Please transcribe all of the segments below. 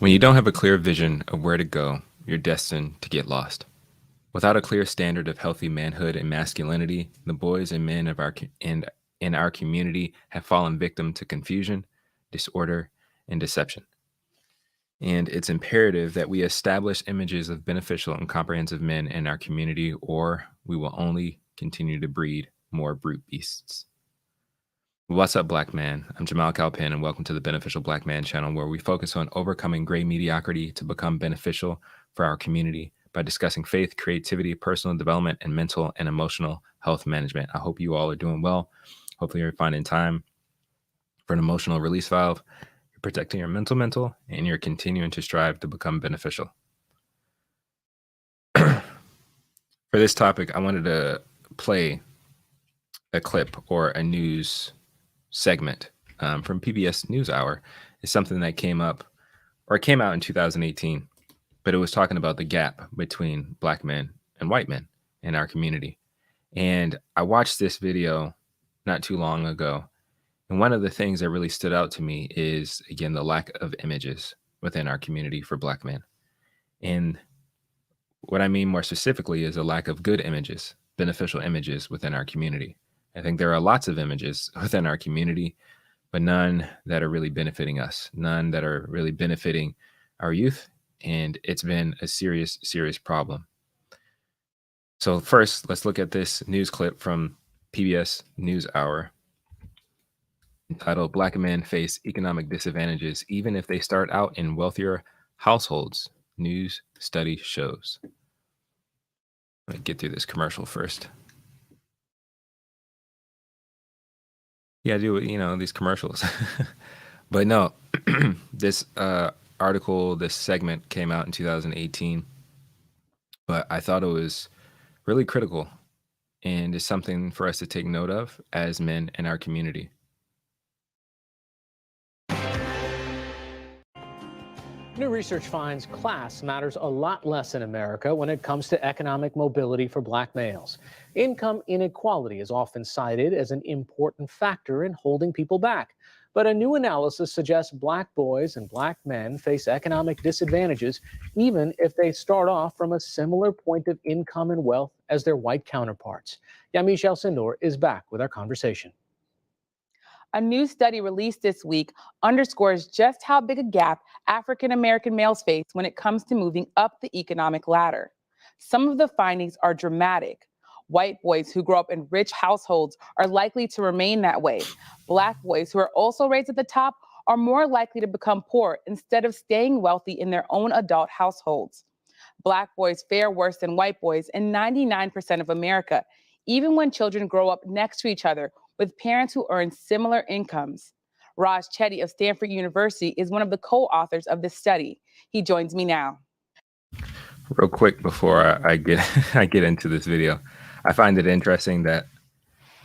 When you don't have a clear vision of where to go, you're destined to get lost. Without a clear standard of healthy manhood and masculinity, the boys and men of in our community have fallen victim to confusion, disorder, and deception. And it's imperative that we establish images of beneficial and comprehensive men in our community, or we will only continue to breed more brute beasts. What's up, Black Man? I'm Jamal Calpin, and welcome to the Beneficial Black Man channel, where we focus on overcoming gray mediocrity to become beneficial for our community by discussing faith, creativity, personal development, and mental and emotional health management. I hope you all are doing well. Hopefully, you're finding time for an emotional release valve. You're protecting your mental, and you're continuing to strive to become beneficial. For this topic, I wanted to play a clip or a news segment from PBS NewsHour. Is something that came out in 2018, but it was talking about the gap between Black men and white men in our community. And I watched this video not too long ago, and one of the things that really stood out to me is, again, the lack of images within our community for Black men. And what I mean more specifically is a lack of good images, beneficial images within our community. I think there are lots of images within our community, but none that are really benefiting us, none that are really benefiting our youth. And it's been a serious, serious problem. So first, let's look at this news clip from PBS NewsHour entitled "Black Men Face Economic Disadvantages Even If They Start Out in Wealthier Households. News Study Shows." Let me get through this commercial first. Yeah, I do, these commercials. But no, this article, this segment came out in 2018, but I thought it was really critical and is something for us to take note of as men in our community. New research finds class matters a lot less in America when it comes to economic mobility for Black males. Income inequality is often cited as an important factor in holding people back. But a new analysis suggests Black boys and Black men face economic disadvantages even if they start off from a similar point of income and wealth as their white counterparts. Yamiche Alcindor is back with our conversation. A new study released this week underscores just how big a gap African American males face when it comes to moving up the economic ladder. Some of the findings are dramatic. White boys who grow up in rich households are likely to remain that way. Black boys who are also raised at the top are more likely to become poor instead of staying wealthy in their own adult households. Black boys fare worse than white boys in 99% of America, even when children grow up next to each other with parents who earn similar incomes. Raj Chetty of Stanford University is one of the co-authors of this study. He joins me now. Real quick before I get I get into this video, I find it interesting that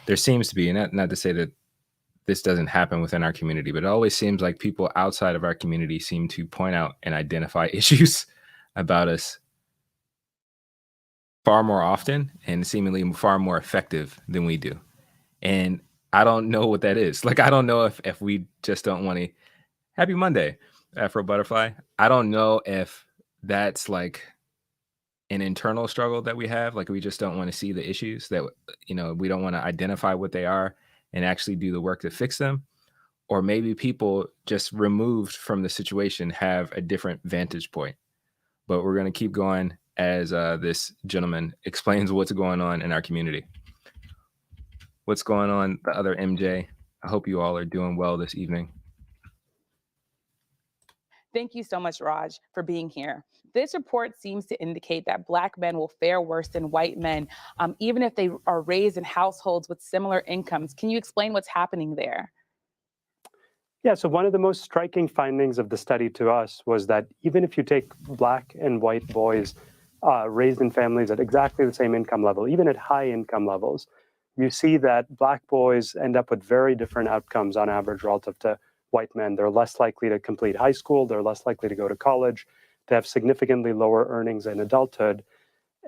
there seems to be, not to say that this doesn't happen within our community, but it always seems like people outside of our community seem to point out and identify issues about us far more often and seemingly far more effective than we do. And I don't know what that is. Like, I don't know if we just don't want to. Happy Monday, Afro Butterfly. I don't know if that's like an internal struggle that we have. Like, we just don't want to see the issues that, we don't want to identify what they are and actually do the work to fix them. Or maybe people just removed from the situation have a different vantage point. But we're going to keep going as this gentleman explains what's going on in our community. What's going on, the other MJ? I hope you all are doing well this evening. Thank you so much, Raj, for being here. This report seems to indicate that Black men will fare worse than white men, even if they are raised in households with similar incomes. Can you explain what's happening there? Yeah, so one of the most striking findings of the study to us was that even if you take Black and white boys raised in families at exactly the same income level, even at high income levels, you see that Black boys end up with very different outcomes on average relative to white men. They're less likely to complete high school. They're less likely to go to college. They have significantly lower earnings in adulthood.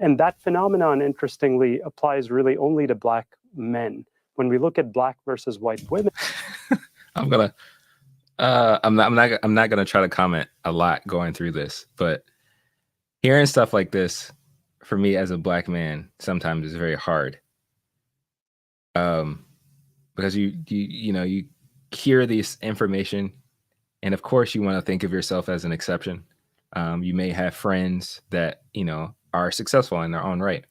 And that phenomenon, interestingly, applies really only to Black men. When we look at Black versus white women. I'm gonna I'm not gonna try to comment a lot going through this, but hearing stuff like this for me as a black man sometimes is very hard. Um, because you hear this information, and of course you want to think of yourself as an exception. You may have friends that are successful in their own right,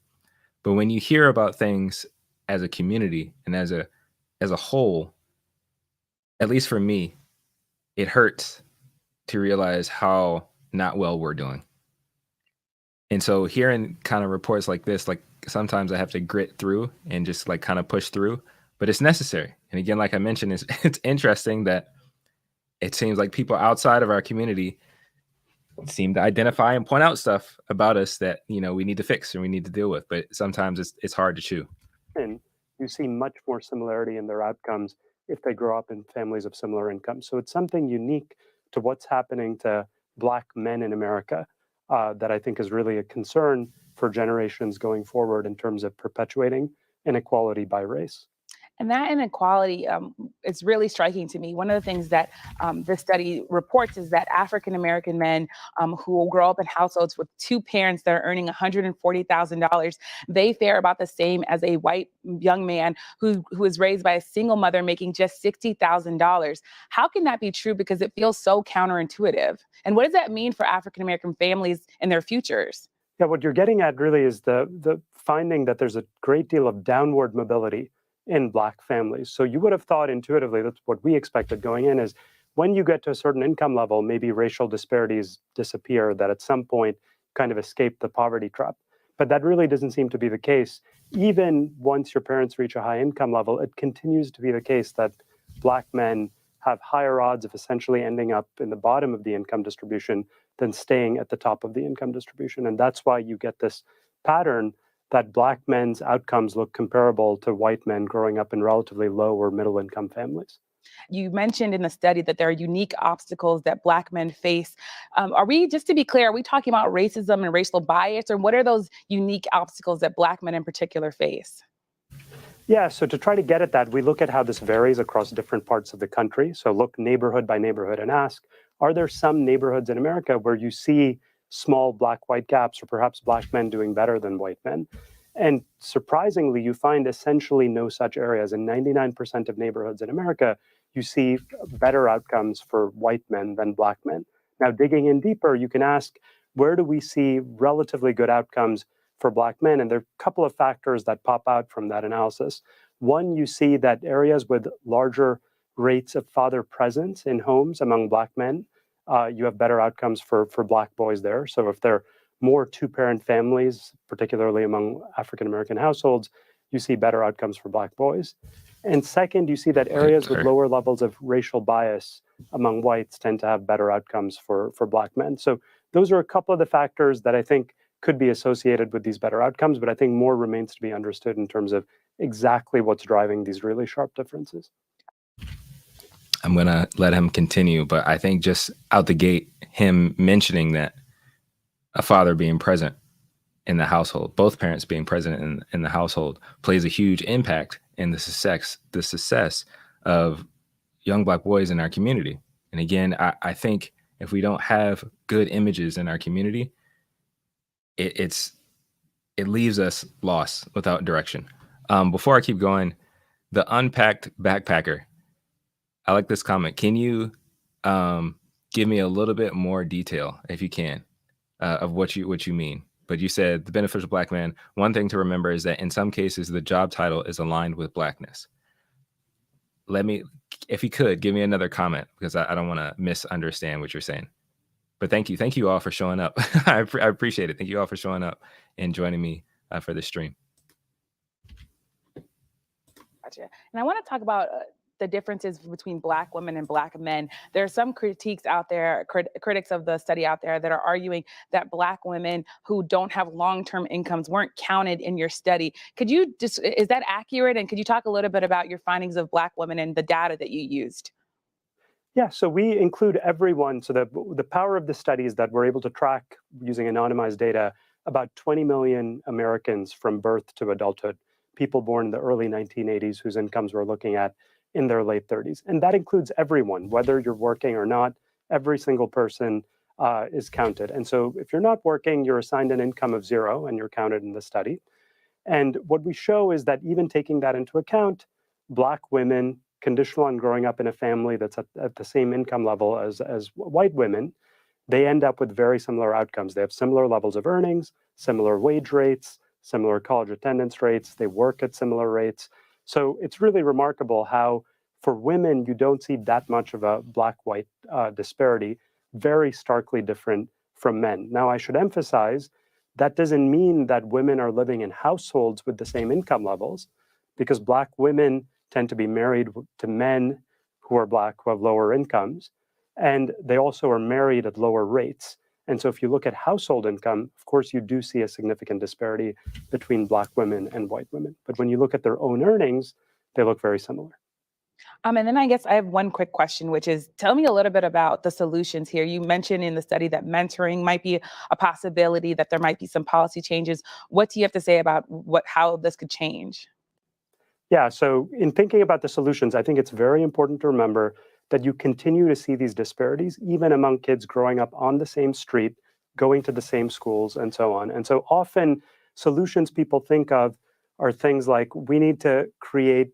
but when you hear about things as a community and as a whole, at least for me, it hurts to realize how not well we're doing. And so hearing kind of reports like this, like sometimes I have to grit through and just like kind of push through, but it's necessary. And again, like I mentioned, it's interesting that it seems like people outside of our community seem to identify and point out stuff about us that we need to fix and we need to deal with. But sometimes it's hard to chew. And you see much more similarity in their outcomes if they grow up in families of similar income. So it's something unique to what's happening to Black men in America that I think is really a concern for generations going forward in terms of perpetuating inequality by race. And that inequality is really striking to me. One of the things that this study reports is that African American men who will grow up in households with two parents that are earning $140,000, they fare about the same as a white young man who is raised by a single mother making just $60,000. How can that be true? Because it feels so counterintuitive. And what does that mean for African American families and their futures? Yeah, what you're getting at really is the finding that there's a great deal of downward mobility in Black families. So you would have thought intuitively, that's what we expected going in, is when you get to a certain income level, maybe racial disparities disappear, that at some point kind of escape the poverty trap. But that really doesn't seem to be the case. Even once your parents reach a high income level, it continues to be the case that Black men have higher odds of essentially ending up in the bottom of the income distribution than staying at the top of the income distribution. And that's why you get this pattern that Black men's outcomes look comparable to white men growing up in relatively low or middle income families. You mentioned in the study that there are unique obstacles that Black men face. Are we, just to be clear, are we talking about racism and racial bias, or what are those unique obstacles that Black men in particular face? Yeah, so to try to get at that, we look at how this varies across different parts of the country. So look neighborhood by neighborhood and ask, are there some neighborhoods in America where you see small Black-white gaps or perhaps Black men doing better than white men? And surprisingly, you find essentially no such areas. In 99% of neighborhoods in America, you see better outcomes for white men than Black men. Now, digging in deeper, you can ask, where do we see relatively good outcomes for Black men? And there are a couple of factors that pop out from that analysis. One, you see that areas with larger rates of father presence in homes among Black men, you have better outcomes for Black boys there. So if they're more two-parent families, particularly among African American households, you see better outcomes for Black boys. And second, you see that areas with lower levels of racial bias among whites tend to have better outcomes for Black men. So those are a couple of the factors that I think could be associated with these better outcomes, but I think more remains to be understood in terms of exactly what's driving these really sharp differences. I'm going to let him continue, but I think just out the gate, him mentioning that a father being present in the household, both parents being present in the household, plays a huge impact in the success of young Black boys in our community. And again, I think if we don't have good images in our community, it leaves us lost without direction. Before I keep going, the unpacked backpacker, I like this comment. Can you give me a little bit more detail, if you can, of what you mean? But you said the beneficial Black man. One thing to remember is that in some cases, the job title is aligned with Blackness. If you could, give me another comment, because I don't want to misunderstand what you're saying. But thank you all for showing up. I appreciate it. Thank you all for showing up and joining me for this stream. Gotcha. And I want to talk about the differences between Black women and Black men. There are some critiques out there, critics of the study out there, that are arguing that Black women who don't have long-term incomes weren't counted in your study. Could you is that accurate? And could you talk a little bit about your findings of Black women and the data that you used? Yeah, so we include everyone. So the power of the study is that we're able to track, using anonymized data, about 20 million Americans from birth to adulthood, people born in the early 1980s whose incomes we're looking at. in their late 30s. And that includes everyone, whether you're working or not. Every single person is counted. And so if you're not working, you're assigned an income of 0 and you're counted in the study. And what we show is that even taking that into account, Black women, conditional on growing up in a family that's at the same income level as white women, they end up with very similar outcomes. They have similar levels of earnings, similar wage rates, similar college attendance rates. They work at similar rates. So it's really remarkable how for women, you don't see that much of a Black-white disparity, very starkly different from men. Now, I should emphasize that doesn't mean that women are living in households with the same income levels, because Black women tend to be married to men who are Black, who have lower incomes, and they also are married at lower rates. And so if you look at household income, of course, you do see a significant disparity between Black women and white women. But when you look at their own earnings, they look very similar. And then I guess I have one quick question, which is, tell me a little bit about the solutions here. You mentioned in the study that mentoring might be a possibility, that there might be some policy changes. What do you have to say about how this could change? Yeah, so in thinking about the solutions, I think it's very important to remember that you continue to see these disparities even among kids growing up on the same street, going to the same schools, and so on. And so often solutions people think of are things like, we need to create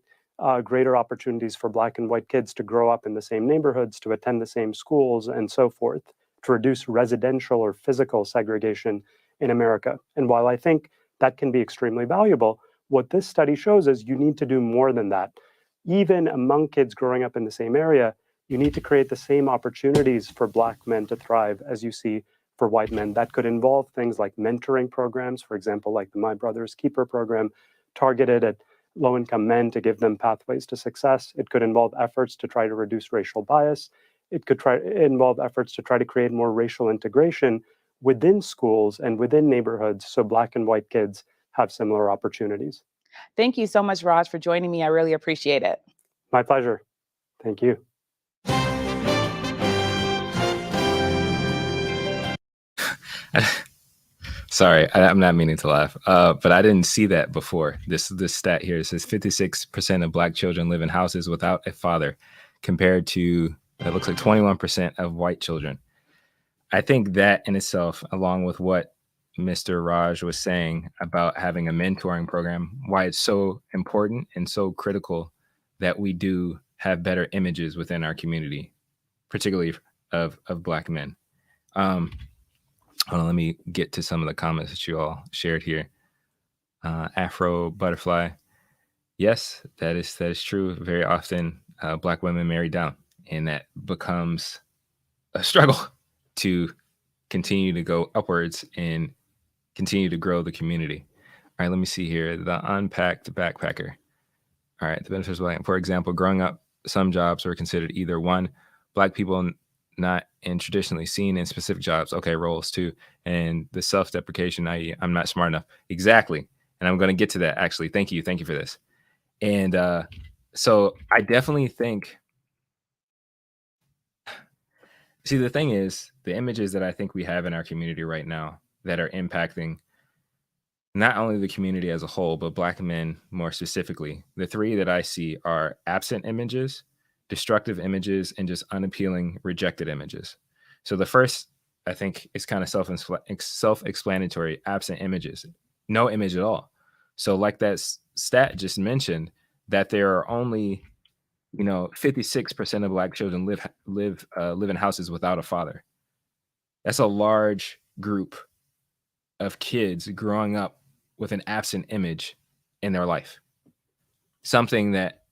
greater opportunities for Black and white kids to grow up in the same neighborhoods, to attend the same schools, and so forth, to reduce residential or physical segregation in America. And while I think that can be extremely valuable, what this study shows is you need to do more than that. Even among kids growing up in the same area, you need to create the same opportunities for Black men to thrive as you see for white men. That could involve things like mentoring programs, for example, like the My Brother's Keeper program, targeted at low-income men to give them pathways to success. It could involve efforts to try to reduce racial bias. It could involve efforts to try to create more racial integration within schools and within neighborhoods so Black and white kids have similar opportunities. Thank you so much, Raj, for joining me. I really appreciate it. My pleasure. Thank you. Sorry, I'm not meaning to laugh, but I didn't see that before. This stat here, it says 56% of Black children live in houses without a father, compared to, it looks like 21% of white children. I think that in itself, along with what Mr. Raj was saying about having a mentoring program, why it's so important and so critical that we do have better images within our community, particularly of Black men. Hold on, let me get to some of the comments that you all shared here. Afro Butterfly. Yes, that is true. Very often, Black women marry down, and that becomes a struggle to continue to go upwards and continue to grow the community. All right, let me see here. The Unpacked Backpacker. All right, the benefits of Black. For example, growing up, some jobs were considered either one, Black people not in traditionally seen in specific jobs. Okay, roles too. And the self-deprecation, i.e., I'm not smart enough. Exactly. And I'm going to get to that, actually. Thank you for this. And so I definitely think, see, the thing is, the images that I think we have in our community right now that are impacting not only the community as a whole, but Black men more specifically, the three that I see are absent images, destructive images, and just unappealing, rejected images. So the first, I think, is kind of self-explanatory: absent images, no image at all. So like that stat just mentioned, that there are only 56% of Black children live in houses without a father. That's a large group of kids growing up with an absent image in their life, something that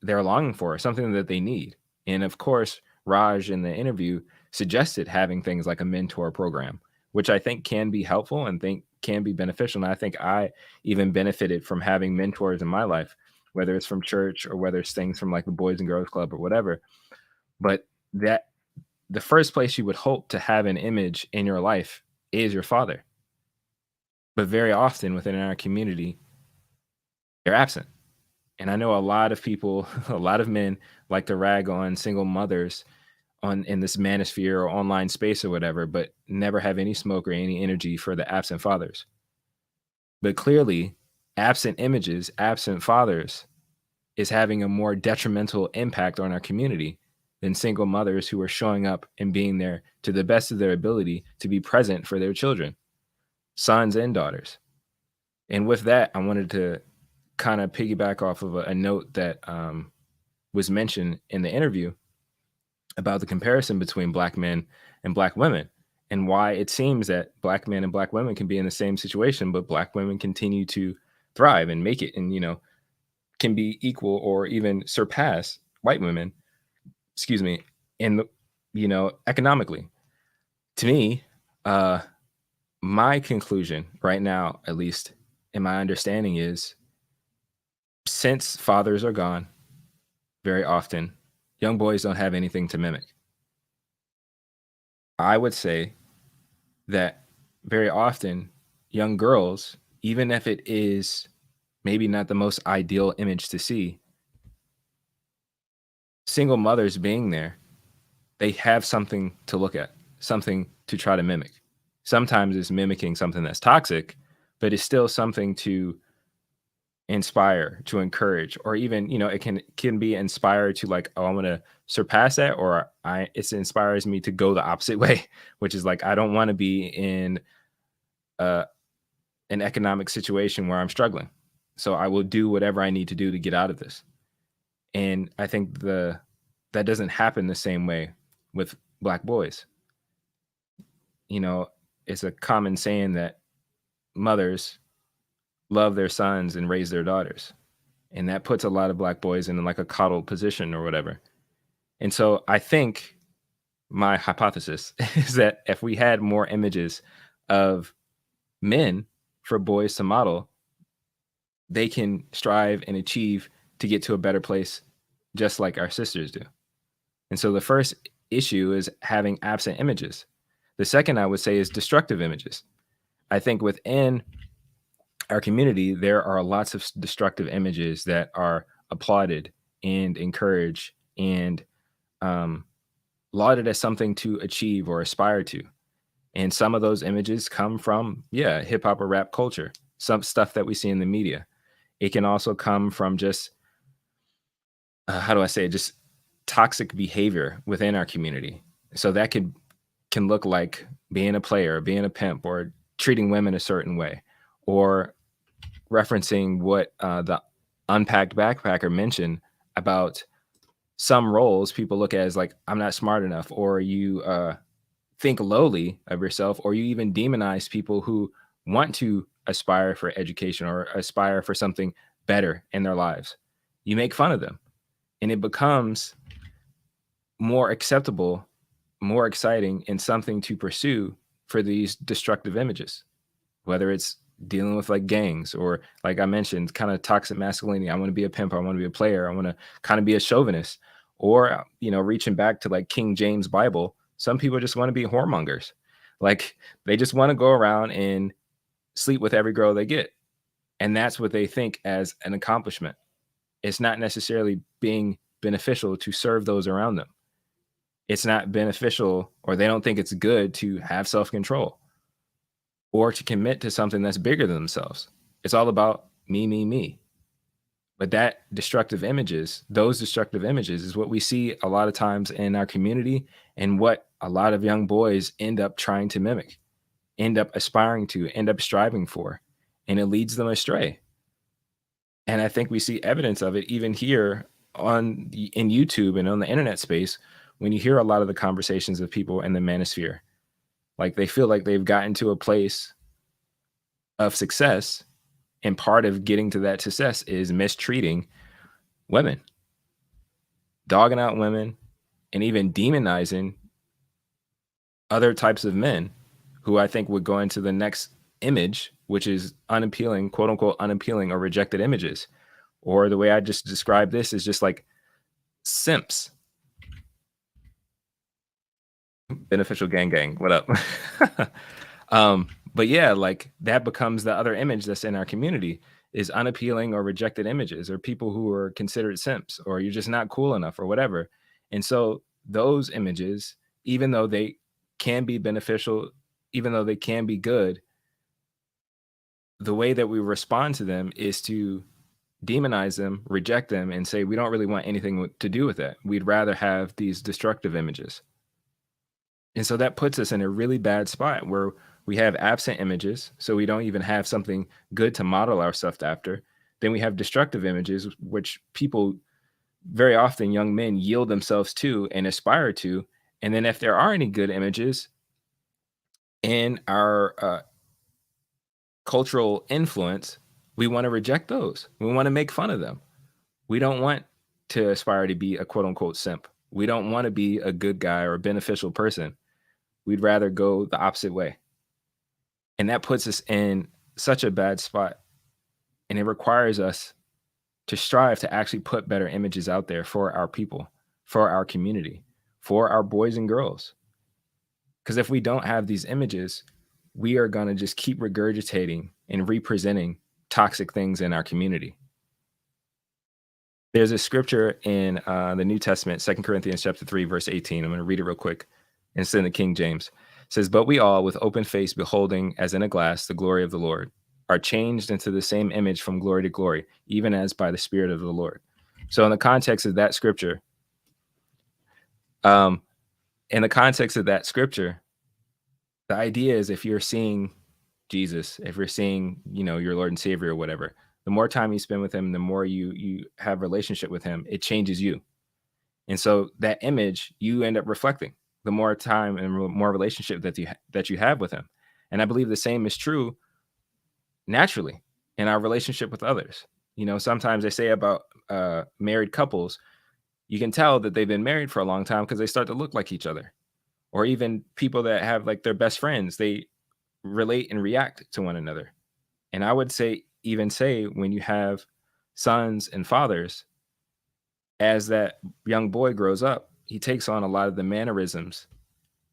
they're longing for, something that they need. And of course, Raj in the interview suggested having things like a mentor program, which I think can be helpful and think can be beneficial. And I think I even benefited from having mentors in my life, whether it's from church or whether it's things from like the Boys and Girls Club or whatever. But that the first place you would hope to have an image in your life is your father. But very often within our community, they're absent. And I know a lot of people, a lot of men like to rag on single mothers in this manosphere or online space or whatever, but never have any smoke or any energy for the absent fathers. But clearly, absent images, absent fathers is having a more detrimental impact on our community than single mothers who are showing up and being there to the best of their ability to be present for their children, sons and daughters. And with that, I wanted to kind of piggyback off of a note that was mentioned in the interview about the comparison between Black men and Black women, and why it seems that Black men and Black women can be in the same situation, but Black women continue to thrive and make it, and can be equal or even surpass white women, excuse me, in economically. To me, my conclusion right now, at least in my understanding, is since fathers are gone very often, young boys don't have anything to mimic. I would say that very often young girls, even if it is maybe not the most ideal image to see, single mothers being there, they have something to look at, something to try to mimic. Sometimes it's mimicking something that's toxic, but it's still something to inspire, to encourage, or even it can be inspired to, like, oh, I want to surpass that, or it inspires me to go the opposite way, which is like, I don't want to be in an economic situation where I'm struggling, so I will do whatever I need to do to get out of this. And I think that doesn't happen the same way with Black boys. It's a common saying that mothers love their sons and raise their daughters. And that puts a lot of Black boys in like a coddled position or whatever. And so I think my hypothesis is that if we had more images of men for boys to model, they can strive and achieve to get to a better place, just like our sisters do. And so the first issue is having absent images. The second, I would say, is destructive images. I think within our community, there are lots of destructive images that are applauded and encouraged and lauded as something to achieve or aspire to. And some of those images come from, hip hop or rap culture, some stuff that we see in the media. It can also come from just, just toxic behavior within our community. So that can look like being a player, being a pimp, or treating women a certain way, or referencing what the Unpacked Backpacker mentioned about some roles people look at as like, I'm not smart enough, or you think lowly of yourself, or you even demonize people who want to aspire for education or aspire for something better in their lives. You make fun of them, and it becomes more acceptable, more exciting, and something to pursue for these destructive images, whether it's dealing with like gangs, or like I mentioned, kind of toxic masculinity. I want to be a pimp. I want to be a player. I want to kind of be a chauvinist, or, reaching back to like King James Bible. Some people just want to be whoremongers. Like, they just want to go around and sleep with every girl they get. And that's what they think as an accomplishment. It's not necessarily being beneficial to serve those around them. It's not beneficial, or they don't think it's good to have self-control or to commit to something that's bigger than themselves. It's all about me, me, me. But those destructive images is what we see a lot of times in our community, and what a lot of young boys end up trying to mimic, end up aspiring to, end up striving for, and it leads them astray. And I think we see evidence of it even here in YouTube and on the internet space, when you hear a lot of the conversations of people in the manosphere. Like, they feel like they've gotten to a place of success, and part of getting to that success is mistreating women, dogging out women, and even demonizing other types of men who I think would go into the next image, which is unappealing, quote unquote, unappealing or rejected images. Or the way I just described this is just like simps. Beneficial gang, what up? But yeah, like, that becomes the other image that's in our community, is unappealing or rejected images, or people who are considered simps, or you're just not cool enough, or whatever. And so those images, even though they can be beneficial, even though they can be good, the way that we respond to them is to demonize them, reject them, and say we don't really want anything to do with it. We'd rather have these destructive images. And so that puts us in a really bad spot where we have absent images, so we don't even have something good to model ourselves after. Then we have destructive images, which people, very often young men, yield themselves to and aspire to. And then if there are any good images in our cultural influence, we want to reject those. We want to make fun of them. We don't want to aspire to be a quote unquote simp. We don't want to be a good guy or a beneficial person. We'd rather go the opposite way. And that puts us in such a bad spot. And it requires us to strive to actually put better images out there for our people, for our community, for our boys and girls. Because if we don't have these images, we are going to just keep regurgitating and representing toxic things in our community. There's a scripture in the New Testament, 2 Corinthians chapter 3, verse 18. I'm going to read it real quick. And it's in the King James. It says, "But we all, with open face, beholding as in a glass the glory of the Lord, are changed into the same image from glory to glory, even as by the Spirit of the Lord." So in the context of that scripture, the idea is if you're seeing Jesus, if you're seeing, your Lord and Savior or whatever, the more time you spend with him, the more you have a relationship with him, it changes you. And so that image you end up reflecting the more time and more relationship that you have with him. And I believe the same is true naturally in our relationship with others. Sometimes they say about married couples, you can tell that they've been married for a long time because they start to look like each other. Or even people that have like their best friends, they relate and react to one another. And I would say when you have sons and fathers, as that young boy grows up, he takes on a lot of the mannerisms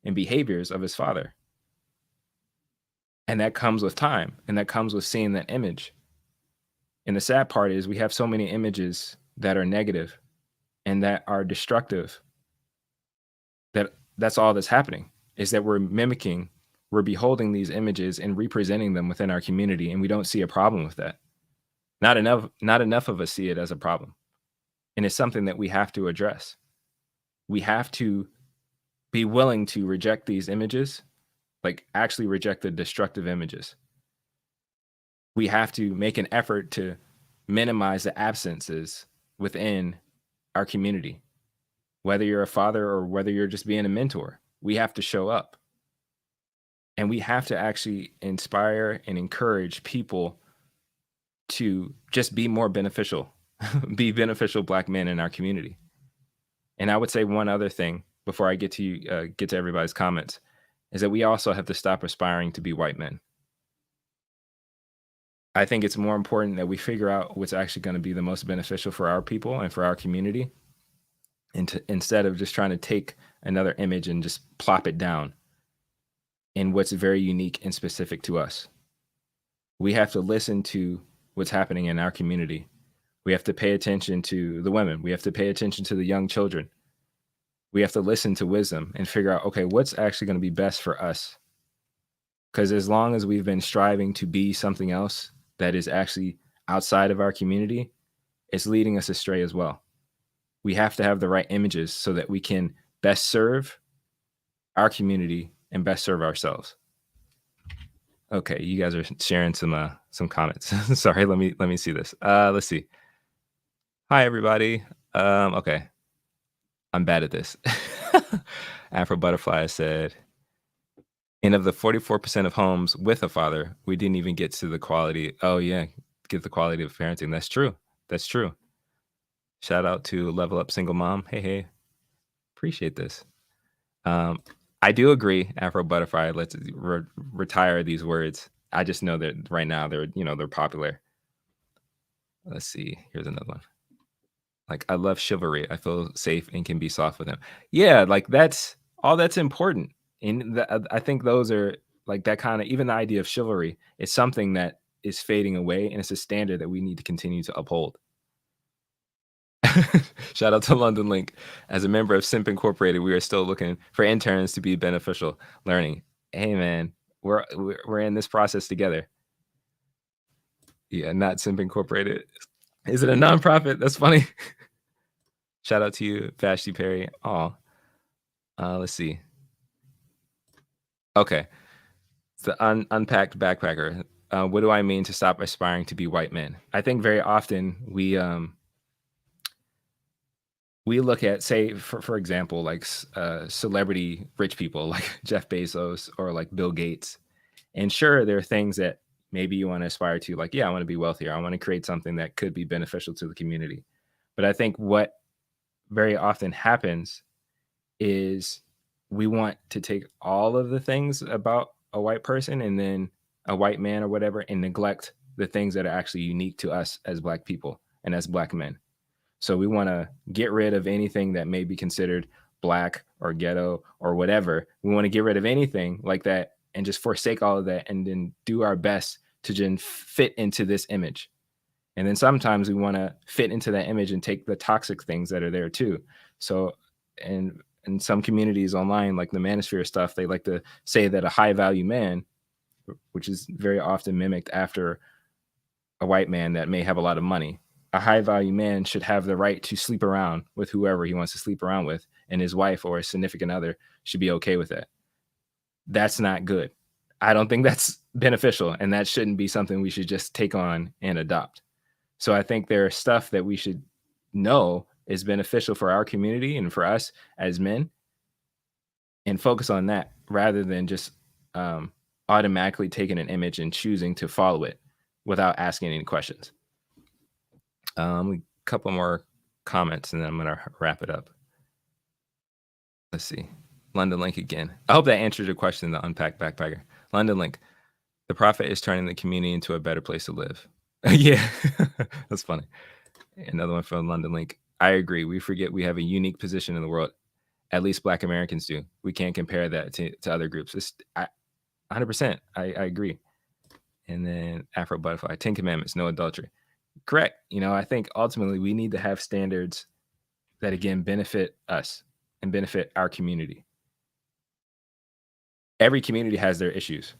and behaviors of his father. And that comes with time, and that comes with seeing that image. And the sad part is we have so many images that are negative and that are destructive. That's all that's happening, is that we're beholding these images and representing them within our community, and we don't see a problem with that. Not enough of us see it as a problem. And it's something that we have to address. We have to be willing to reject these images, like actually reject the destructive images. We have to make an effort to minimize the absences within our community. Whether you're a father or whether you're just being a mentor, we have to show up. And we have to actually inspire and encourage people to just be more beneficial, be beneficial Black men in our community. And I would say one other thing before I get to everybody's comments is that we also have to stop aspiring to be white men. I think it's more important that we figure out what's actually going to be the most beneficial for our people and for our community, and instead of just trying to take another image and just plop it down in what's very unique and specific to us. We have to listen to what's happening in our community. We have to pay attention to the women. We have to pay attention to the young children. We have to listen to wisdom and figure out, okay, what's actually going to be best for us? Because as long as we've been striving to be something else that is actually outside of our community, it's leading us astray as well. We have to have the right images so that we can best serve our community and best serve ourselves. Okay, you guys are sharing some comments. Sorry, let me see this. Let's see. Hi everybody. Okay, I'm bad at this. Afro Butterfly said, and of the 44% of homes with a father, we didn't even get to the quality. Oh yeah, get the quality of parenting. That's true. That's true. Shout out to Level Up Single Mom. Hey, appreciate this. I do agree, Afro Butterfly. Let's retire these words. I just know that right now they're popular. Let's see. Here's another one. Like, I love chivalry. I feel safe and can be soft with him. Yeah, like that's important. And I think those are like that kind of, even the idea of chivalry is something that is fading away, and it's a standard that we need to continue to uphold. Shout out to London Link. As a member of Simp Incorporated, we are still looking for interns to be beneficial learning. Hey man, we're in this process together. Yeah, not Simp Incorporated. Is it a nonprofit? That's funny. Shout out to you, Vashti Perry. Oh, let's see. Okay. It's the unpacked backpacker. What do I mean to stop aspiring to be white men? I think very often we look at, say, for example, like celebrity rich people like Jeff Bezos or like Bill Gates. And sure, there are things that maybe you want to aspire to, like, yeah, I want to be wealthier. I want to create something that could be beneficial to the community. But I think what very often happens is we want to take all of the things about a white person and then a white man or whatever and neglect the things that are actually unique to us as Black people and as Black men. So we want to get rid of anything that may be considered Black or ghetto or whatever. We want to get rid of anything like that and just forsake all of that and then do our best to just fit into this image. And then sometimes we want to fit into that image and take the toxic things that are there too. So, and in some communities online, like the manosphere stuff, they like to say that a high value man, which is very often mimicked after a white man that may have a lot of money, a high value man should have the right to sleep around with whoever he wants to sleep around with, and his wife or his significant other should be okay with that. That's not good. I don't think that's beneficial, and that shouldn't be something we should just take on and adopt. So I think there's stuff that we should know is beneficial for our community and for us as men, and focus on that rather than just automatically taking an image and choosing to follow it without asking any questions. A couple more comments and then I'm going to wrap it up. Let's see. London Link again. I hope that answers your question, the unpacked backpacker. London Link. The prophet is turning the community into a better place to live. Yeah, that's funny. Another one from London Link. I agree. We forget we have a unique position in the world. At least Black Americans do. We can't compare that to other groups. 100%. I agree. And then Afro Butterfly. 10 Commandments, no adultery. Correct. I think ultimately we need to have standards that, again, benefit us and benefit our community. Every community has their issues.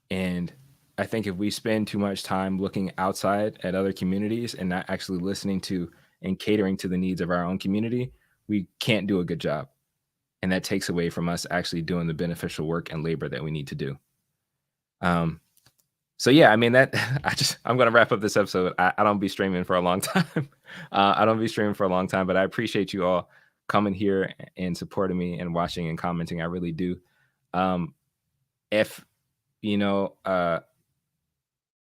And I think if we spend too much time looking outside at other communities and not actually listening to and catering to the needs of our own community, we can't do a good job. And that takes away from us actually doing the beneficial work and labor that we need to do. So yeah, I mean, I'm going to wrap up this episode. I don't be streaming for a long time. But I appreciate you all coming here and supporting me and watching and commenting. I really do. If,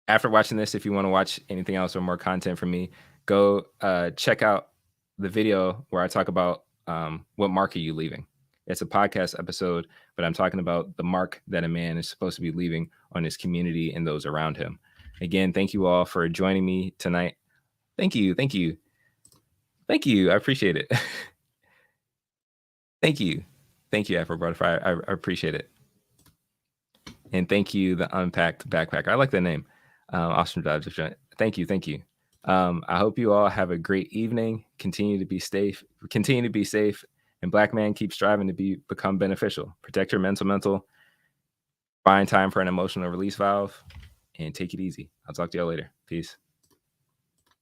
after watching this, if you want to watch anything else or more content from me, go check out the video where I talk about what mark are you leaving? It's a podcast episode, but I'm talking about the mark that a man is supposed to be leaving on his community and those around him. Again, thank you all for joining me tonight. Thank you. I appreciate it. Thank you, Afro Butterfly. I appreciate it. And thank you, the Unpacked Backpacker. I like that name. Awesome job. Thank you. I hope you all have a great evening. Continue to be safe. And Black man, keep striving to become beneficial. Protect your mental. Find time for an emotional release valve and take it easy. I'll talk to y'all later. Peace.